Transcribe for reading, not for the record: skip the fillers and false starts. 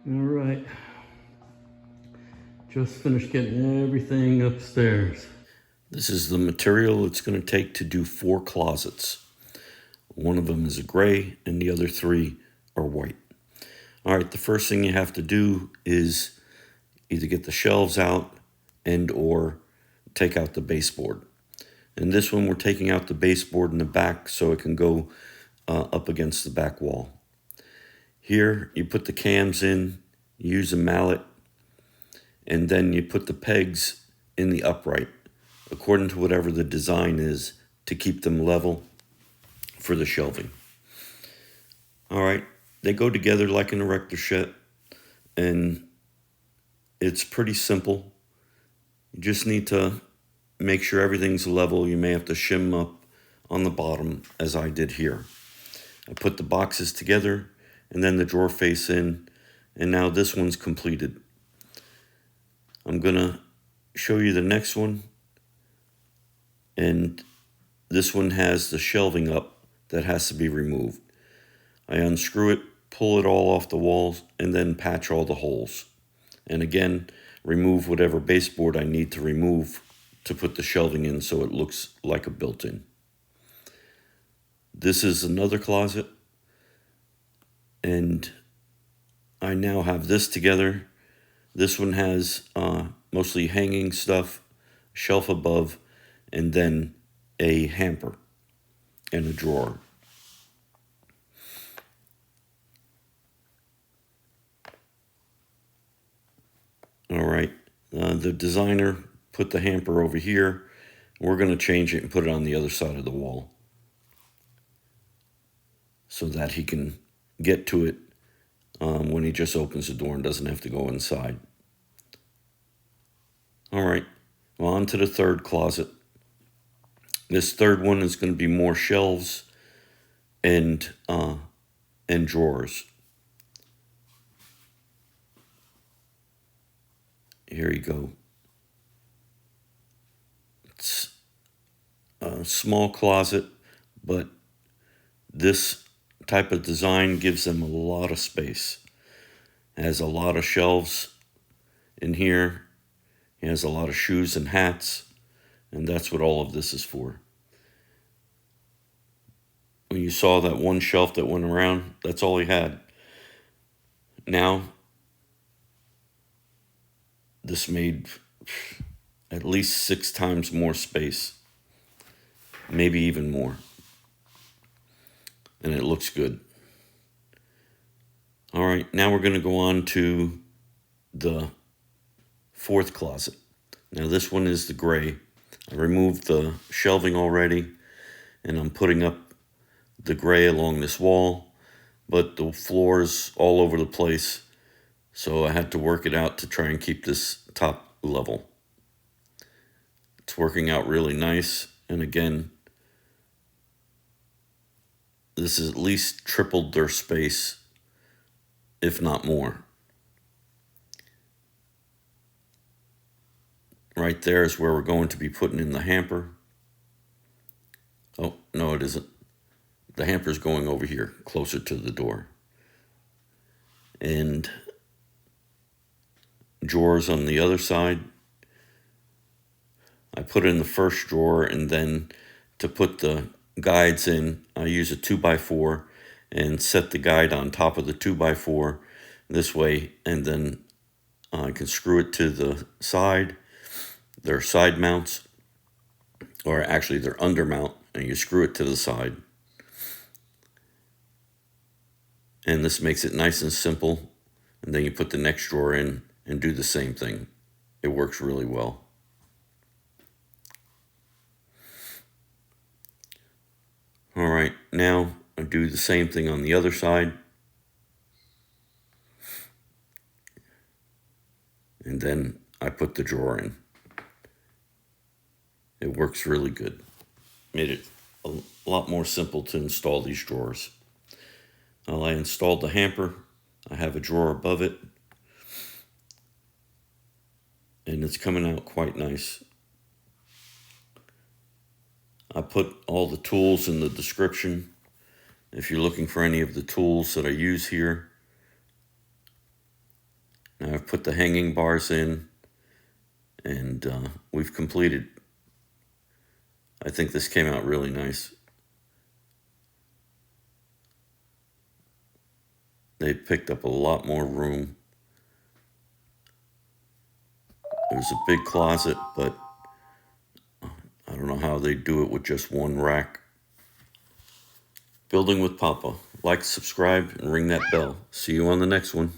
All right, just finished getting everything upstairs. This is the material it's going to take to do 4 closets. One of them is a gray and the other 3 are white. All right, the first thing you have to do is either get the shelves out and or take out the baseboard. And this one we're taking out the baseboard in the back so it can go up against the back wall. Here you put the cams in, you use a mallet, and then you put the pegs in the upright according to whatever the design is to keep them level for the shelving. All right, they go together like an erector set, and it's pretty simple. You just need to make sure everything's level. You may have to shim up on the bottom as I did here. I put the boxes together and then the drawer face in, and now this one's completed. I'm gonna show you the next one, and this one has the shelving up that has to be removed. I unscrew it, pull it all off the walls, and then patch all the holes. And again, remove whatever baseboard I need to remove to put the shelving in so it looks like a built-in. This is another closet, and I now have this together. This one has mostly hanging stuff, shelf above, and then a hamper and a drawer. All right, the designer put the hamper over here. We're going to change it and put it on the other side of the wall so that he can get to it when he just opens the door and doesn't have to go inside. All right, well, on to the third closet. This third one is going to be more shelves and drawers. Here you go. It's a small closet, but this type of design gives them a lot of space. It has a lot of shelves in here. It has a lot of shoes and hats, and that's what all of this is for. When you saw that one shelf that went around, that's all he had. Now, this made at least 6 times more space, maybe even more. And it looks good. All right, now we're going to go on to the fourth closet. Now this one is the gray. I removed the shelving already, and I'm putting up the gray along this wall, but the floor is all over the place, so I had to work it out to try and keep this top level. It's working out really nice, and again, this has at least tripled their space, if not more. Right there is where we're going to be putting in the hamper. Oh, no, it isn't. The hamper's going over here, closer to the door. And drawers on the other side. I put in the first drawer, and then to put the guides in, I use a 2x4 and set the guide on top of the 2x4 this way, and then I can screw it to the side. They're side mounts, or actually they're under mount, and you screw it to the side. And this makes it nice and simple, and then you put the next drawer in and do the same thing. It works really well. All right, now I do the same thing on the other side. And then I put the drawer in. It works really good. Made it a lot more simple to install these drawers. Well, I installed the hamper. I have a drawer above it, and it's coming out quite nice. I put all the tools in the description if you're looking for any of the tools that I use here. Now I've put the hanging bars in, and we've completed. I think this came out really nice. They picked up a lot more room. There's a big closet, but I don't know how they do it with just one rack. Building with Papa. Like, subscribe, and ring that bell. See you on the next one.